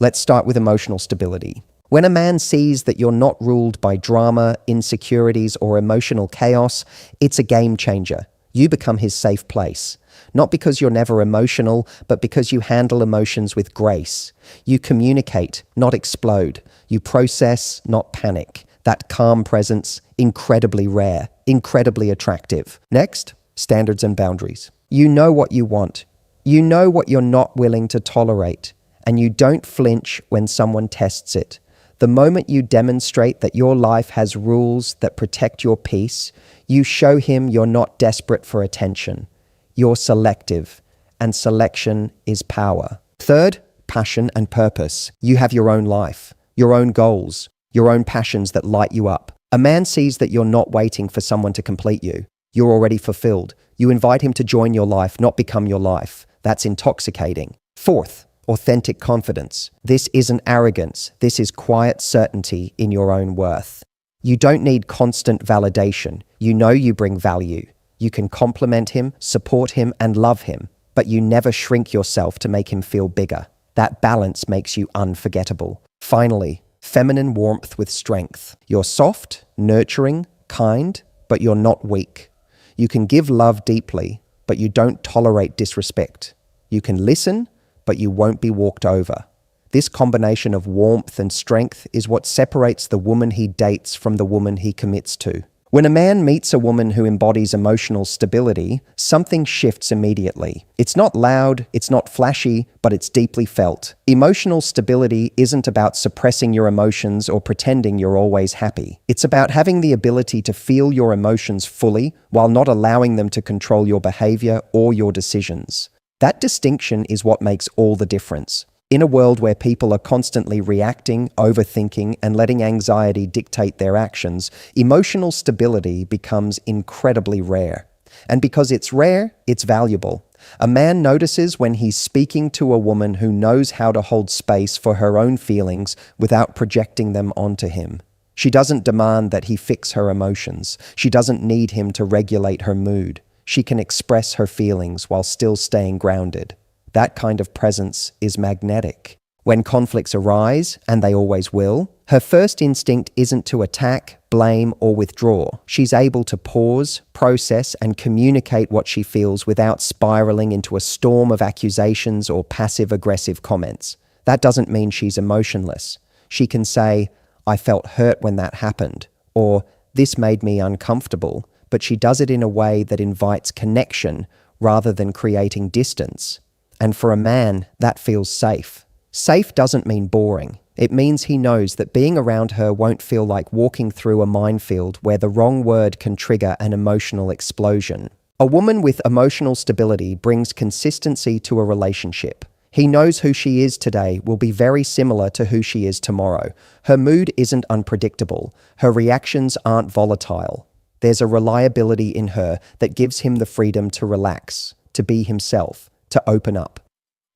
Let's start with emotional stability. When a man sees that you're not ruled by drama, insecurities, or emotional chaos, it's a game changer. You become his safe place. Not because you're never emotional, but because you handle emotions with grace. You communicate, not explode. You process, not panic. That calm presence, incredibly rare, incredibly attractive. Next, standards and boundaries. You know what you want. You know what you're not willing to tolerate, and you don't flinch when someone tests it. The moment you demonstrate that your life has rules that protect your peace, you show him you're not desperate for attention. You're selective, and selection is power. Third, passion and purpose. You have your own life, your own goals, your own passions that light you up. A man sees that you're not waiting for someone to complete you. You're already fulfilled. You invite him to join your life, not become your life. That's intoxicating. Fourth, authentic confidence. This isn't arrogance. This is quiet certainty in your own worth. You don't need constant validation. You know you bring value. You can compliment him, support him, and love him, but you never shrink yourself to make him feel bigger. That balance makes you unforgettable. Finally, feminine warmth with strength. You're soft, nurturing, kind, but you're not weak. You can give love deeply, but you don't tolerate disrespect. You can listen, but you won't be walked over. This combination of warmth and strength is what separates the woman he dates from the woman he commits to. When a man meets a woman who embodies emotional stability, something shifts immediately. It's not loud, it's not flashy, but it's deeply felt. Emotional stability isn't about suppressing your emotions or pretending you're always happy. It's about having the ability to feel your emotions fully while not allowing them to control your behavior or your decisions. That distinction is what makes all the difference. In a world where people are constantly reacting, overthinking, and letting anxiety dictate their actions, emotional stability becomes incredibly rare. And because it's rare, it's valuable. A man notices when he's speaking to a woman who knows how to hold space for her own feelings without projecting them onto him. She doesn't demand that he fix her emotions. She doesn't need him to regulate her mood. She can express her feelings while still staying grounded. That kind of presence is magnetic. When conflicts arise, and they always will, her first instinct isn't to attack, blame, or withdraw. She's able to pause, process, and communicate what she feels without spiraling into a storm of accusations or passive-aggressive comments. That doesn't mean she's emotionless. She can say, "I felt hurt when that happened," or "this made me uncomfortable," but she does it in a way that invites connection rather than creating distance. And for a man, that feels safe. Safe doesn't mean boring. It means he knows that being around her won't feel like walking through a minefield where the wrong word can trigger an emotional explosion. A woman with emotional stability brings consistency to a relationship. He knows who she is today will be very similar to who she is tomorrow. Her mood isn't unpredictable. Her reactions aren't volatile. There's a reliability in her that gives him the freedom to relax, to be himself, to open up.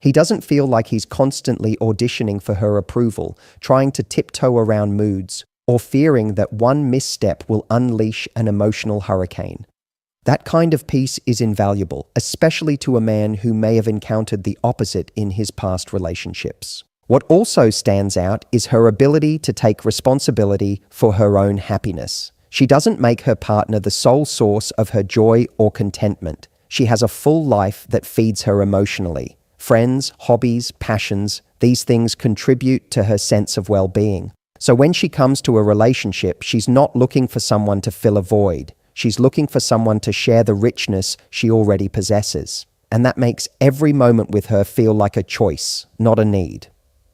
He doesn't feel like he's constantly auditioning for her approval, trying to tiptoe around moods, or fearing that one misstep will unleash an emotional hurricane. That kind of peace is invaluable, especially to a man who may have encountered the opposite in his past relationships. What also stands out is her ability to take responsibility for her own happiness. She doesn't make her partner the sole source of her joy or contentment. She has a full life that feeds her emotionally. Friends, hobbies, passions, these things contribute to her sense of well-being. So when she comes to a relationship, she's not looking for someone to fill a void. She's looking for someone to share the richness she already possesses. And that makes every moment with her feel like a choice, not a need.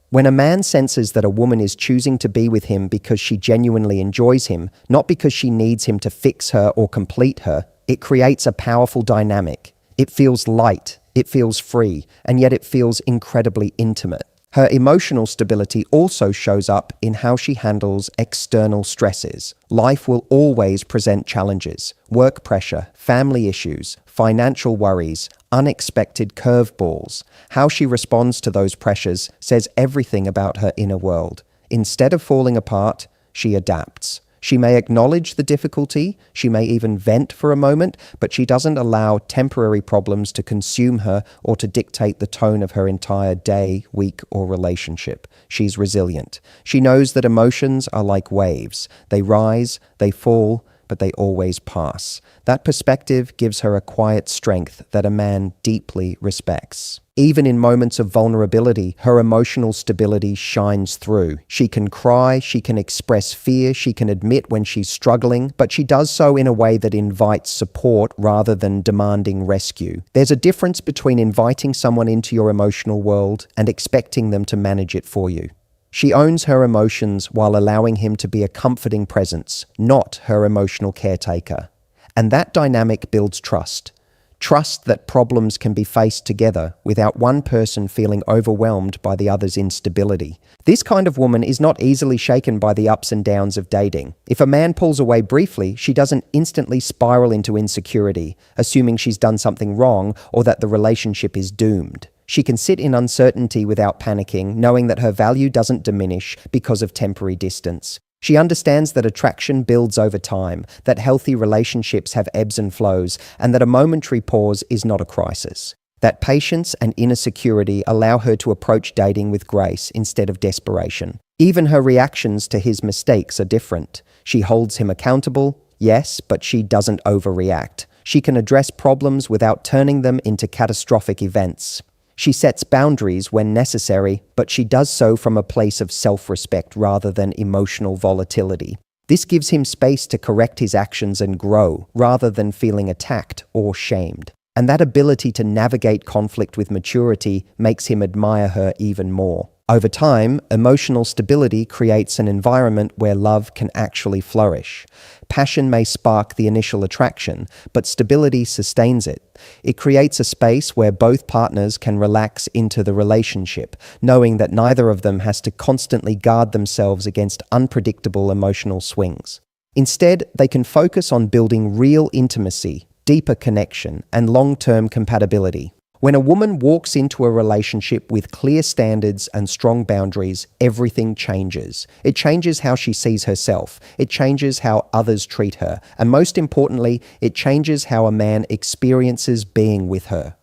When a man senses that a woman is choosing to be with him because she genuinely enjoys him, not because she needs him to fix her or complete her, it creates a powerful dynamic. It feels light, it feels free, and yet it feels incredibly intimate. Her emotional stability also shows up in how she handles external stresses. Life will always present challenges: work pressure, family issues, financial worries, unexpected curveballs. How she responds to those pressures says everything about her inner world. Instead of falling apart, she adapts. She may acknowledge the difficulty, she may even vent for a moment, but she doesn't allow temporary problems to consume her or to dictate the tone of her entire day, week, or relationship. She's resilient. She knows that emotions are like waves. They rise, they fall, but they always pass. That perspective gives her a quiet strength that a man deeply respects. Even in moments of vulnerability, her emotional stability shines through. She can cry, she can express fear, she can admit when she's struggling, but she does so in a way that invites support rather than demanding rescue. There's a difference between inviting someone into your emotional world and expecting them to manage it for you. She owns her emotions while allowing him to be a comforting presence, not her emotional caretaker. And that dynamic builds trust. Trust that problems can be faced together without one person feeling overwhelmed by the other's instability. This kind of woman is not easily shaken by the ups and downs of dating. If a man pulls away briefly, she doesn't instantly spiral into insecurity, assuming she's done something wrong or that the relationship is doomed. She can sit in uncertainty without panicking, knowing that her value doesn't diminish because of temporary distance. She understands that attraction builds over time, that healthy relationships have ebbs and flows, and that a momentary pause is not a crisis. That patience and inner security allow her to approach dating with grace instead of desperation. Even her reactions to his mistakes are different. She holds him accountable, yes, but she doesn't overreact. She can address problems without turning them into catastrophic events. She sets boundaries when necessary, but she does so from a place of self-respect rather than emotional volatility. This gives him space to correct his actions and grow, rather than feeling attacked or shamed. And that ability to navigate conflict with maturity makes him admire her even more. Over time, emotional stability creates an environment where love can actually flourish. Passion may spark the initial attraction, but stability sustains it. It creates a space where both partners can relax into the relationship, knowing that neither of them has to constantly guard themselves against unpredictable emotional swings. Instead, they can focus on building real intimacy, deeper connection, and long-term compatibility. When a woman walks into a relationship with clear standards and strong boundaries, everything changes. It changes how she sees herself. It changes how others treat her. And most importantly, it changes how a man experiences being with her.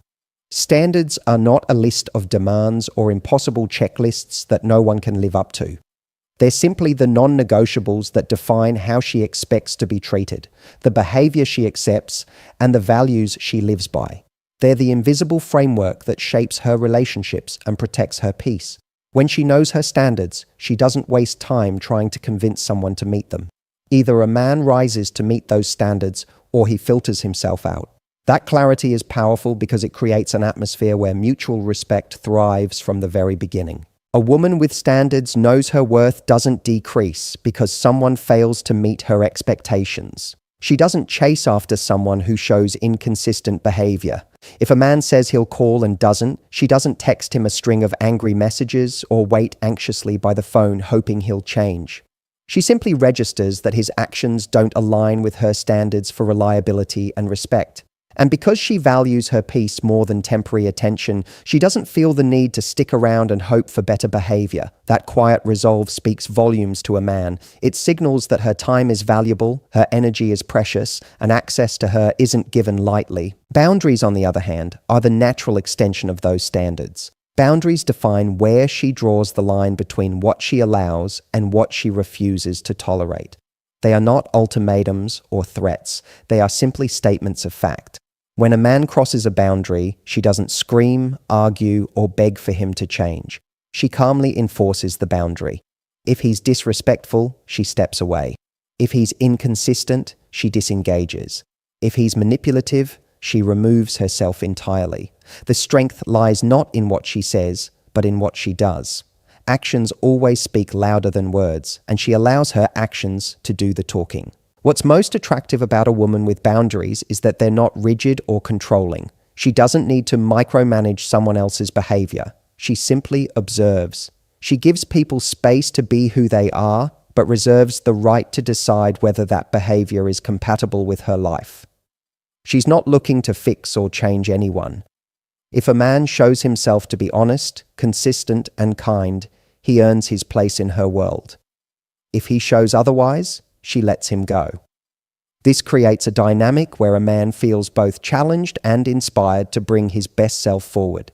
Standards are not a list of demands or impossible checklists that no one can live up to. They're simply the non-negotiables that define how she expects to be treated, the behavior she accepts, and the values she lives by. They're the invisible framework that shapes her relationships and protects her peace. When she knows her standards, she doesn't waste time trying to convince someone to meet them. Either a man rises to meet those standards or he filters himself out. That clarity is powerful because it creates an atmosphere where mutual respect thrives from the very beginning. A woman with standards knows her worth doesn't decrease because someone fails to meet her expectations. She doesn't chase after someone who shows inconsistent behavior. If a man says he'll call and doesn't, she doesn't text him a string of angry messages or wait anxiously by the phone hoping he'll change. She simply registers that his actions don't align with her standards for reliability and respect. And because she values her peace more than temporary attention, she doesn't feel the need to stick around and hope for better behavior. That quiet resolve speaks volumes to a man. It signals that her time is valuable, her energy is precious, and access to her isn't given lightly. Boundaries, on the other hand, are the natural extension of those standards. Boundaries define where she draws the line between what she allows and what she refuses to tolerate. They are not ultimatums or threats. They are simply statements of fact. When a man crosses a boundary, she doesn't scream, argue, or beg for him to change. She calmly enforces the boundary. If he's disrespectful, she steps away. If he's inconsistent, she disengages. If he's manipulative, she removes herself entirely. The strength lies not in what she says, but in what she does. Actions always speak louder than words, and she allows her actions to do the talking. What's most attractive about a woman with boundaries is that they're not rigid or controlling. She doesn't need to micromanage someone else's behavior. She simply observes. She gives people space to be who they are, but reserves the right to decide whether that behavior is compatible with her life. She's not looking to fix or change anyone. If a man shows himself to be honest, consistent, and kind, he earns his place in her world. If he shows otherwise, she lets him go. This creates a dynamic where a man feels both challenged and inspired to bring his best self forward.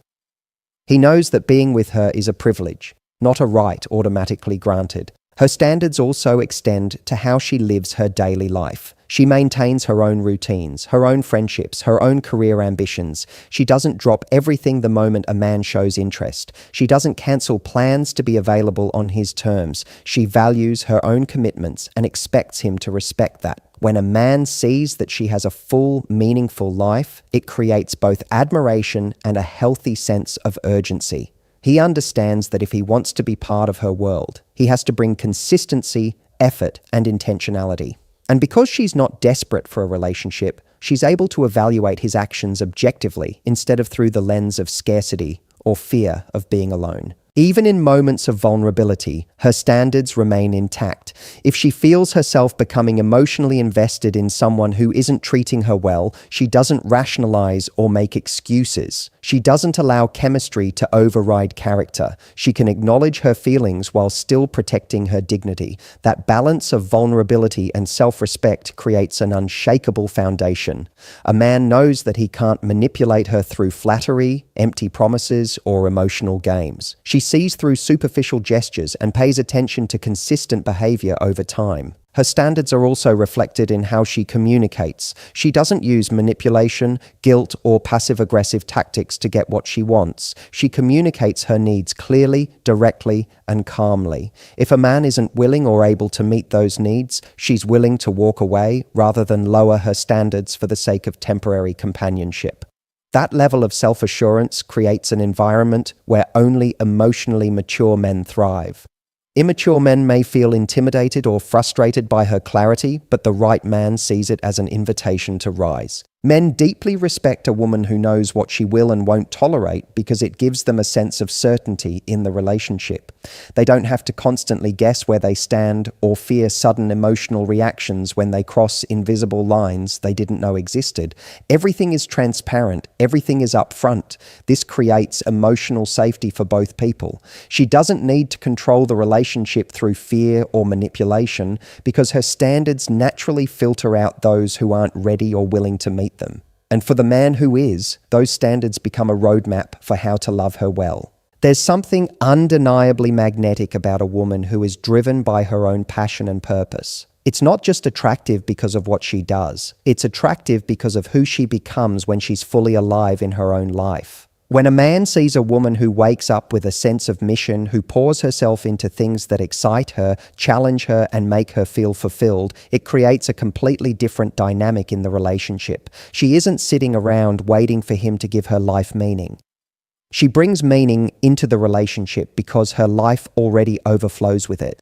He knows that being with her is a privilege, not a right automatically granted. Her standards also extend to how she lives her daily life. She maintains her own routines, her own friendships, her own career ambitions. She doesn't drop everything the moment a man shows interest. She doesn't cancel plans to be available on his terms. She values her own commitments and expects him to respect that. When a man sees that she has a full, meaningful life, it creates both admiration and a healthy sense of urgency. He understands that if he wants to be part of her world, he has to bring consistency, effort, and intentionality. And because she's not desperate for a relationship, she's able to evaluate his actions objectively instead of through the lens of scarcity or fear of being alone. Even in moments of vulnerability, her standards remain intact. If she feels herself becoming emotionally invested in someone who isn't treating her well, she doesn't rationalize or make excuses. She doesn't allow chemistry to override character. She can acknowledge her feelings while still protecting her dignity. That balance of vulnerability and self-respect creates an unshakable foundation. A man knows that he can't manipulate her through flattery, empty promises, or emotional games. She sees through superficial gestures and pays attention to consistent behavior over time. Her standards are also reflected in how she communicates. She doesn't use manipulation, guilt, or passive-aggressive tactics to get what she wants. She communicates her needs clearly, directly, and calmly. If a man isn't willing or able to meet those needs, she's willing to walk away rather than lower her standards for the sake of temporary companionship. That level of self-assurance creates an environment where only emotionally mature men thrive. Immature men may feel intimidated or frustrated by her clarity, but the right man sees it as an invitation to rise. Men deeply respect a woman who knows what she will and won't tolerate because it gives them a sense of certainty in the relationship. They don't have to constantly guess where they stand or fear sudden emotional reactions when they cross invisible lines they didn't know existed. Everything is transparent, everything is upfront. This creates emotional safety for both people. She doesn't need to control the relationship through fear or manipulation because her standards naturally filter out those who aren't ready or willing to meet them. And for the man who is, those standards become a roadmap for how to love her well. There's something undeniably magnetic about a woman who is driven by her own passion and purpose. It's not just attractive because of what she does. It's attractive because of who she becomes when she's fully alive in her own life. When a man sees a woman who wakes up with a sense of mission, who pours herself into things that excite her, challenge her, and make her feel fulfilled, it creates a completely different dynamic in the relationship. She isn't sitting around waiting for him to give her life meaning. She brings meaning into the relationship because her life already overflows with it.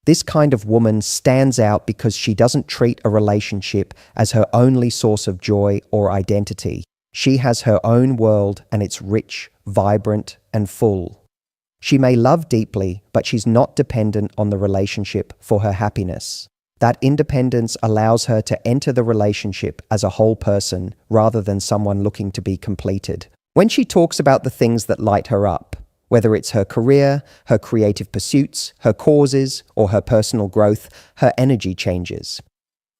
This kind of woman stands out because she doesn't treat a relationship as her only source of joy or identity. She has her own world and it's rich, vibrant, and full. She may love deeply, but she's not dependent on the relationship for her happiness. That independence allows her to enter the relationship as a whole person rather than someone looking to be completed. When she talks about the things that light her up, whether it's her career, her creative pursuits, her causes, or her personal growth, her energy changes.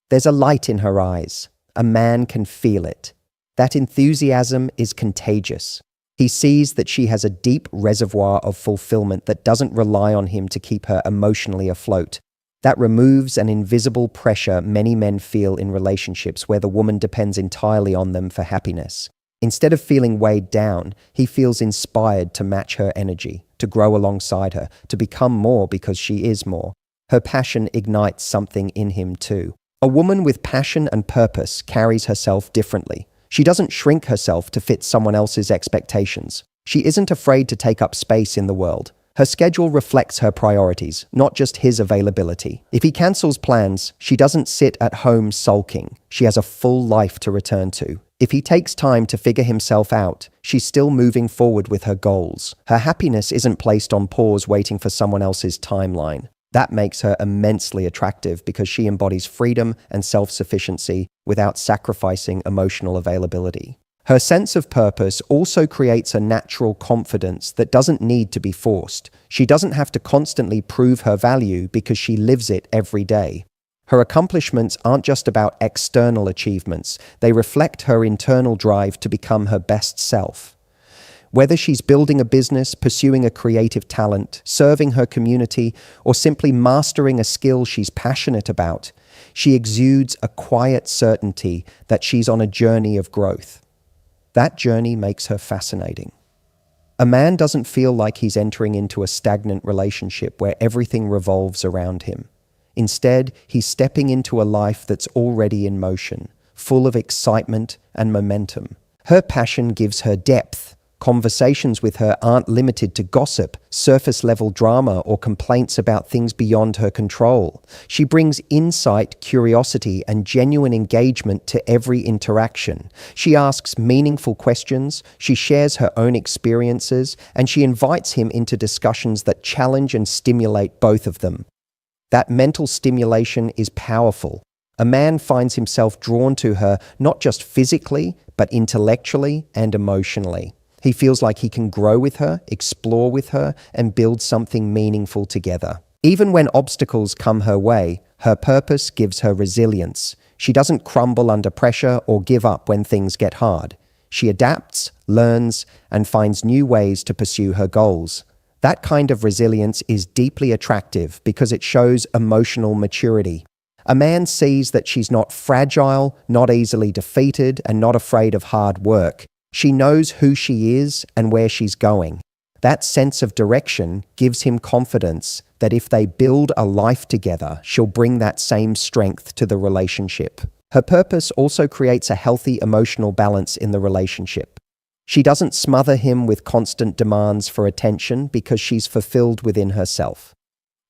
There's a light in her eyes. A man can feel it. That enthusiasm is contagious. He sees that she has a deep reservoir of fulfillment that doesn't rely on him to keep her emotionally afloat. That removes an invisible pressure many men feel in relationships where the woman depends entirely on them for happiness. Instead of feeling weighed down, he feels inspired to match her energy, to grow alongside her, to become more because she is more. Her passion ignites something in him too. A woman with passion and purpose carries herself differently. She doesn't shrink herself to fit someone else's expectations. She isn't afraid to take up space in the world. Her schedule reflects her priorities, not just his availability. If he cancels plans, she doesn't sit at home sulking. She has a full life to return to. If he takes time to figure himself out, she's still moving forward with her goals. Her happiness isn't placed on pause waiting for someone else's timeline. That makes her immensely attractive because she embodies freedom and self-sufficiency without sacrificing emotional availability. Her sense of purpose also creates a natural confidence that doesn't need to be forced. She doesn't have to constantly prove her value because she lives it every day. Her accomplishments aren't just about external achievements, they reflect her internal drive to become her best self. Whether she's building a business, pursuing a creative talent, serving her community, or simply mastering a skill she's passionate about, she exudes a quiet certainty that she's on a journey of growth. That journey makes her fascinating. A man doesn't feel like he's entering into a stagnant relationship where everything revolves around him. Instead, he's stepping into a life that's already in motion, full of excitement and momentum. Her passion gives her depth. Conversations with her aren't limited to gossip, surface-level drama, or complaints about things beyond her control. She brings insight, curiosity, and genuine engagement to every interaction. She asks meaningful questions, she shares her own experiences, and she invites him into discussions that challenge and stimulate both of them. That mental stimulation is powerful. A man finds himself drawn to her not just physically, but intellectually and emotionally. He feels like he can grow with her, explore with her, and build something meaningful together. Even when obstacles come her way, her purpose gives her resilience. She doesn't crumble under pressure or give up when things get hard. She adapts, learns, and finds new ways to pursue her goals. That kind of resilience is deeply attractive because it shows emotional maturity. A man sees that she's not fragile, not easily defeated, and not afraid of hard work. She knows who she is and where she's going. That sense of direction gives him confidence that if they build a life together, she'll bring that same strength to the relationship. Her purpose also creates a healthy emotional balance in the relationship. She doesn't smother him with constant demands for attention because she's fulfilled within herself.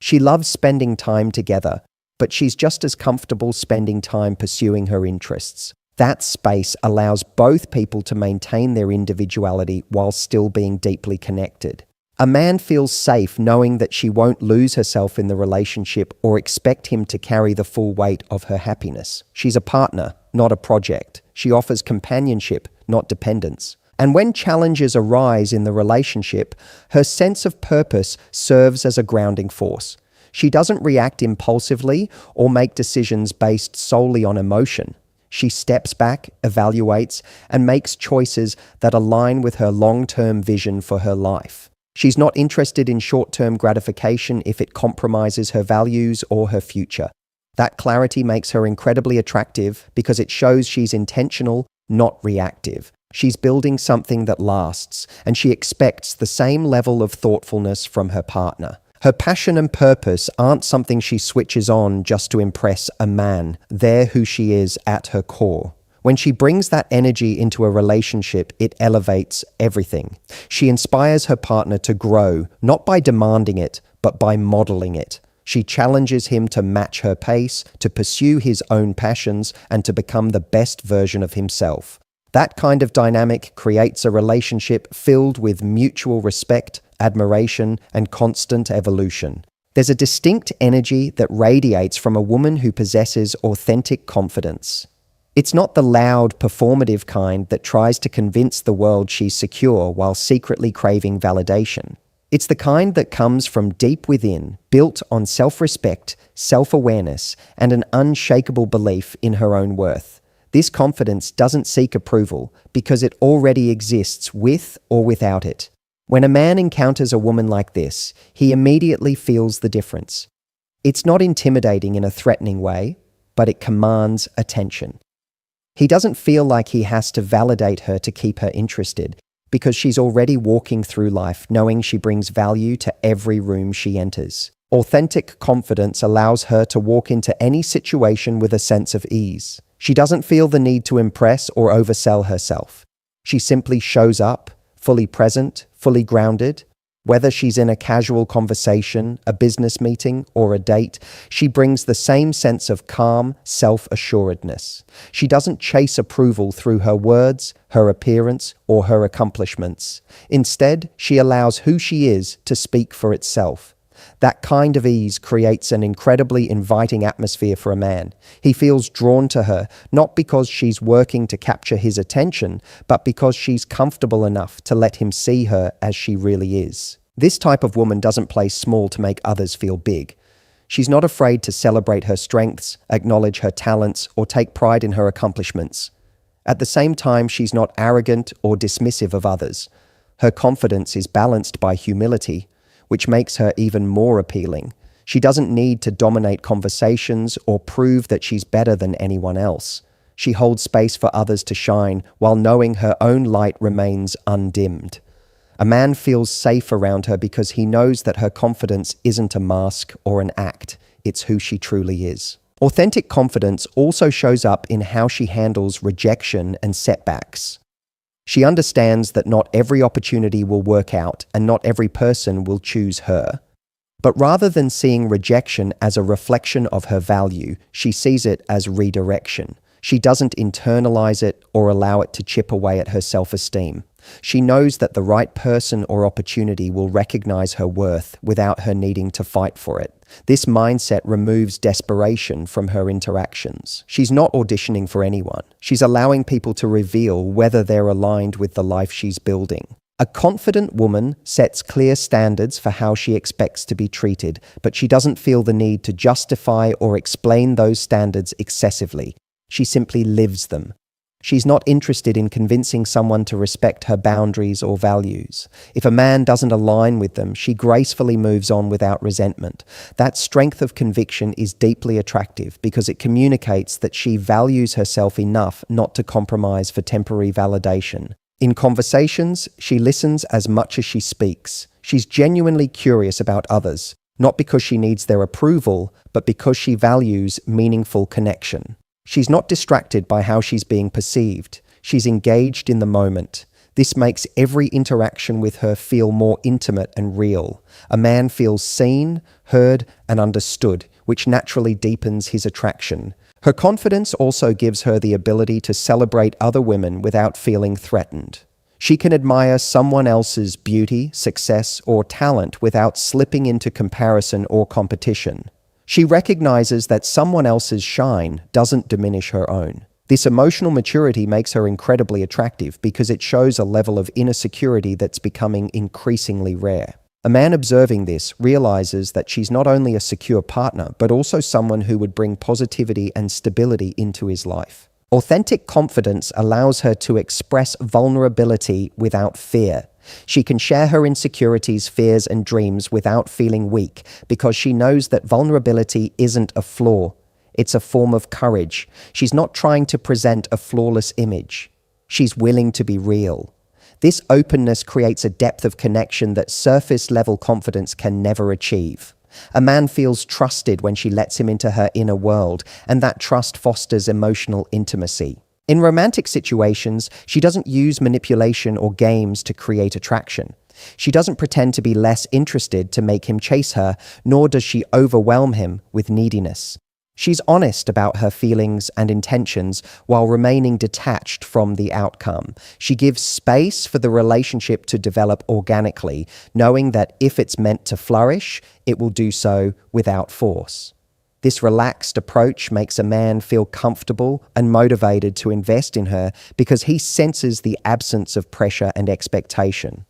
She loves spending time together, but she's just as comfortable spending time pursuing her interests. That space allows both people to maintain their individuality while still being deeply connected. A man feels safe knowing that she won't lose herself in the relationship or expect him to carry the full weight of her happiness. She's a partner, not a project. She offers companionship, not dependence. And when challenges arise in the relationship, her sense of purpose serves as a grounding force. She doesn't react impulsively or make decisions based solely on emotion. She steps back, evaluates, and makes choices that align with her long-term vision for her life. She's not interested in short-term gratification if it compromises her values or her future. That clarity makes her incredibly attractive because it shows she's intentional, not reactive. She's building something that lasts, and she expects the same level of thoughtfulness from her partner. Her passion and purpose aren't something she switches on just to impress a man. They're who she is at her core. When she brings that energy into a relationship, it elevates everything. She inspires her partner to grow, not by demanding it, but by modeling it. She challenges him to match her pace, to pursue his own passions, and to become the best version of himself. That kind of dynamic creates a relationship filled with mutual respect, admiration, and constant evolution. There's a distinct energy that radiates from a woman who possesses authentic confidence. It's not the loud, performative kind that tries to convince the world she's secure while secretly craving validation. It's the kind that comes from deep within, built on self-respect, self-awareness, and an unshakable belief in her own worth. This confidence doesn't seek approval because it already exists with or without it. When a man encounters a woman like this, he immediately feels the difference. It's not intimidating in a threatening way, but it commands attention. He doesn't feel like he has to validate her to keep her interested because she's already walking through life knowing she brings value to every room she enters. Authentic confidence allows her to walk into any situation with a sense of ease. She doesn't feel the need to impress or oversell herself. She simply shows up, fully present, fully grounded. Whether she's in a casual conversation, a business meeting, or a date, she brings the same sense of calm, self-assuredness. She doesn't chase approval through her words, her appearance, or her accomplishments. Instead, she allows who she is to speak for itself. That kind of ease creates an incredibly inviting atmosphere for a man. He feels drawn to her, not because she's working to capture his attention, but because she's comfortable enough to let him see her as she really is. This type of woman doesn't play small to make others feel big. She's not afraid to celebrate her strengths, acknowledge her talents, or take pride in her accomplishments. At the same time, she's not arrogant or dismissive of others. Her confidence is balanced by humility, which makes her even more appealing. She doesn't need to dominate conversations or prove that she's better than anyone else. She holds space for others to shine while knowing her own light remains undimmed. A man feels safe around her because he knows that her confidence isn't a mask or an act, it's who she truly is. Authentic confidence also shows up in how she handles rejection and setbacks. She understands that not every opportunity will work out and not every person will choose her. But rather than seeing rejection as a reflection of her value, she sees it as redirection. She doesn't internalize it or allow it to chip away at her self-esteem. She knows that the right person or opportunity will recognize her worth without her needing to fight for it. This mindset removes desperation from her interactions. She's not auditioning for anyone. She's allowing people to reveal whether they're aligned with the life she's building. A confident woman sets clear standards for how she expects to be treated, but she doesn't feel the need to justify or explain those standards excessively. She simply lives them. She's not interested in convincing someone to respect her boundaries or values. If a man doesn't align with them, she gracefully moves on without resentment. That strength of conviction is deeply attractive because it communicates that she values herself enough not to compromise for temporary validation. In conversations, she listens as much as she speaks. She's genuinely curious about others, not because she needs their approval, but because she values meaningful connection. She's not distracted by how she's being perceived. She's engaged in the moment. This makes every interaction with her feel more intimate and real. A man feels seen, heard, and understood, which naturally deepens his attraction. Her confidence also gives her the ability to celebrate other women without feeling threatened. She can admire someone else's beauty, success, or talent without slipping into comparison or competition. She recognizes that someone else's shine doesn't diminish her own. This emotional maturity makes her incredibly attractive because it shows a level of inner security that's becoming increasingly rare. A man observing this realizes that she's not only a secure partner, but also someone who would bring positivity and stability into his life. Authentic confidence allows her to express vulnerability without fear. She can share her insecurities, fears, and dreams without feeling weak because she knows that vulnerability isn't a flaw. It's a form of courage. She's not trying to present a flawless image. She's willing to be real. This openness creates a depth of connection that surface-level confidence can never achieve. A man feels trusted when she lets him into her inner world, and that trust fosters emotional intimacy. In romantic situations, she doesn't use manipulation or games to create attraction. She doesn't pretend to be less interested to make him chase her, nor does she overwhelm him with neediness. She's honest about her feelings and intentions while remaining detached from the outcome. She gives space for the relationship to develop organically, knowing that if it's meant to flourish, it will do so without force. This relaxed approach makes a man feel comfortable and motivated to invest in her because he senses the absence of pressure and expectation.